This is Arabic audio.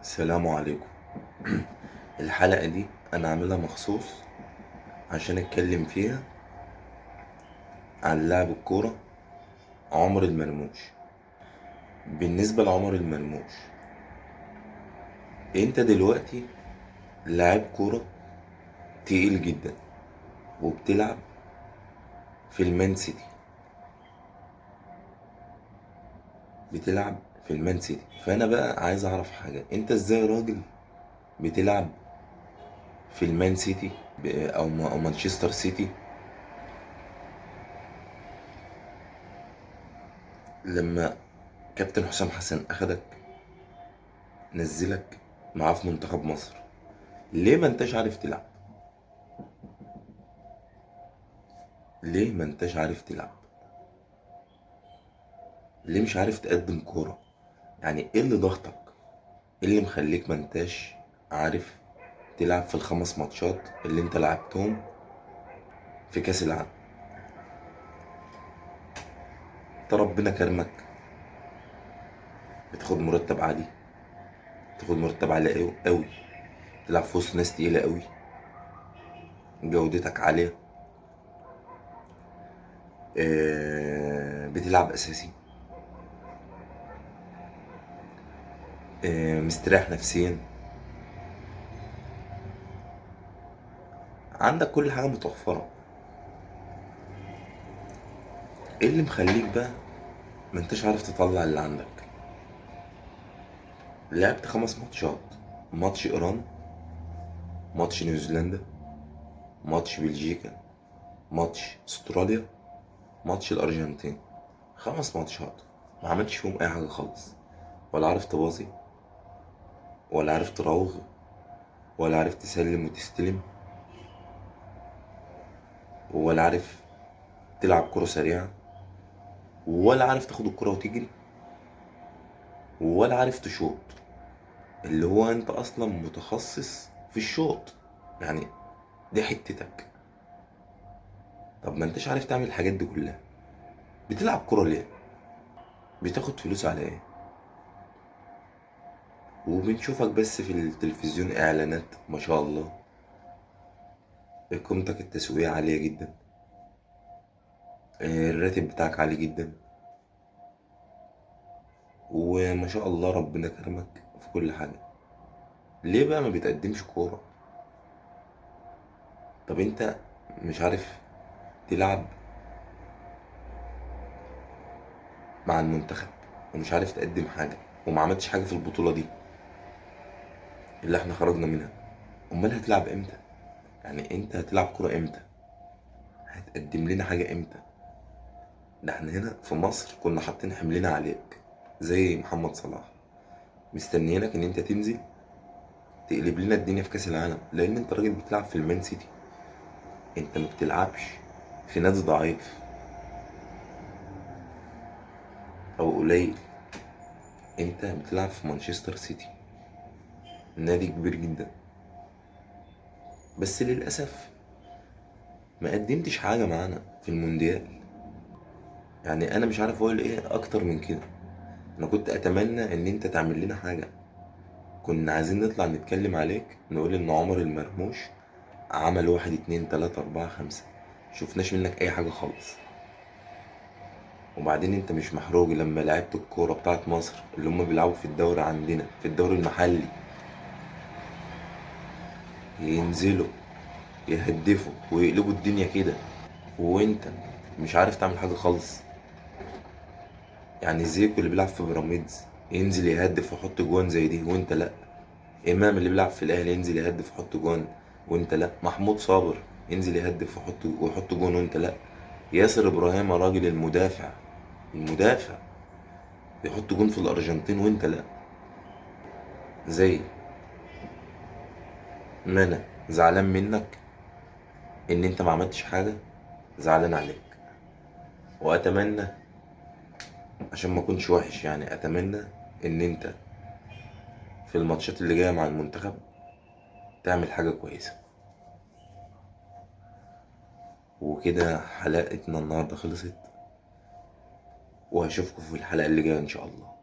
السلام عليكم. الحلقة دي أنا عاملها مخصوص عشان أتكلم فيها عن لاعب الكورة عمر المرموش. بالنسبة لعمر المرموش، أنت دلوقتي لاعب كورة تقيل جدا وبتلعب في المان سيتي. بتلعب في المان سيتي، فأنا بقى عايز أعرف حاجة. أنت إزاي راجل بتلعب في المان سيتي أو مانشستر سيتي، لما كابتن حسام حسن أخدك نزلك معاه في منتخب مصر؟ ليه ما انتش عارف تلعب؟ ليه ما انتش عارف تلعب؟ ليه مش عارف تقدم كورة؟ يعني ايه اللي ضغطك؟ ايه اللي مخليك ما انتش عارف تلعب في الخمس ماتشات اللي انت لعبتهم في كأس العالم؟ انت ربنا كرمك، بتاخد مرتب عالي، بتاخد مرتب عالي قوي قوي، تلعب في وسط ناس تقيلة قوي، جودتك عالية، بتلعب اساسي، مستريح نفسيا، عندك كل حاجة متوفرة. ايه اللي مخليك بقى ما انتش عارف تطلع اللي عندك؟ لعبت خمس ماتشات: ماتش ايران، ماتش نيوزيلندا، ماتش بلجيكا، ماتش استراليا، ماتش الارجنتين. خمس ماتشات ما عملتش فيهم اي حاجه خالص. ولا عارف تباصي، ولا عارف تراوغ، ولا عارف تسلم وتستلم، ولا عارف تلعب كرة سريعة، ولا عارف تاخد الكرة وتجري، ولا عارف تشوط، اللي هو انت اصلا متخصص في الشوط يعني، دي حتتك. طب ما انتش عارف تعمل الحاجات دي كلها، بتلعب كرة ليه؟ بتاخد فلوس على ايه؟ وبنشوفك بس في التلفزيون اعلانات ما شاء الله، قيمتك التسويقية عالية جدا، الراتب بتاعك عالي جدا، وما شاء الله ربنا كرمك في كل حاجة. ليه بقى ما بتقدمش كورة؟ طب انت مش عارف تلعب مع المنتخب، ومش عارف تقدم حاجة، وما عملتش حاجة في البطولة دي اللي احنا خرجنا منها. امال هتلعب امتى؟ يعني انت هتلعب كورة امتى؟ هتقدم لنا حاجة امتى؟ ده احنا هنا في مصر كنا حاطين حملنا عليك زي محمد صلاح، مستنيينك ان انت تنزل تقلب لنا الدنيا في كاس العالم، لان انت راجل بتلعب في المان سيتي. انت ما بتلعبش في نادي ضعيف او قليل، انت بتلعب في مانشستر سيتي، نادي كبير جدا. بس للاسف ما قدمتش حاجه معانا في المونديال. يعني انا مش عارف اقول ايه اكتر من كده. انا كنت اتمنى ان انت تعمل لنا حاجه. كنا عايزين نطلع نتكلم عليك، نقول ان عمر المرموش عمل واحد اتنين تلاتة اربعة خمسة. شفناش منك اي حاجه خالص. وبعدين انت مش محروج لما لعبت الكوره بتاعت مصر اللي هم بيلعبوا في الدوري عندنا في الدوري المحلي ينزلوا يهدفوا ويقلبوا الدنيا كده، وانت مش عارف تعمل حاجه خالص؟ يعني زيكو اللي بيلعب في بيراميدز ينزل يهدف ويحط جوان زي دي وانت لا. امام اللي بيلعب في الاهلي ينزل يهدف ويحط جوان وانت لا. محمود صابر ينزل يهدف ويحط جوان وانت لا. ياسر ابراهيم راجل المدافع، المدافع يحط جون في الارجنتين وانت لا. زي ما انا زعلان منك ان انت ما عملتش حاجه، زعلان عليك. واتمنى، عشان ما اكونش وحش يعني، اتمنى ان انت في الماتشات اللي جايه مع المنتخب تعمل حاجه كويسه. وكده حلقتنا النهارده خلصت، وهشوفكم في الحلقه اللي جايه ان شاء الله.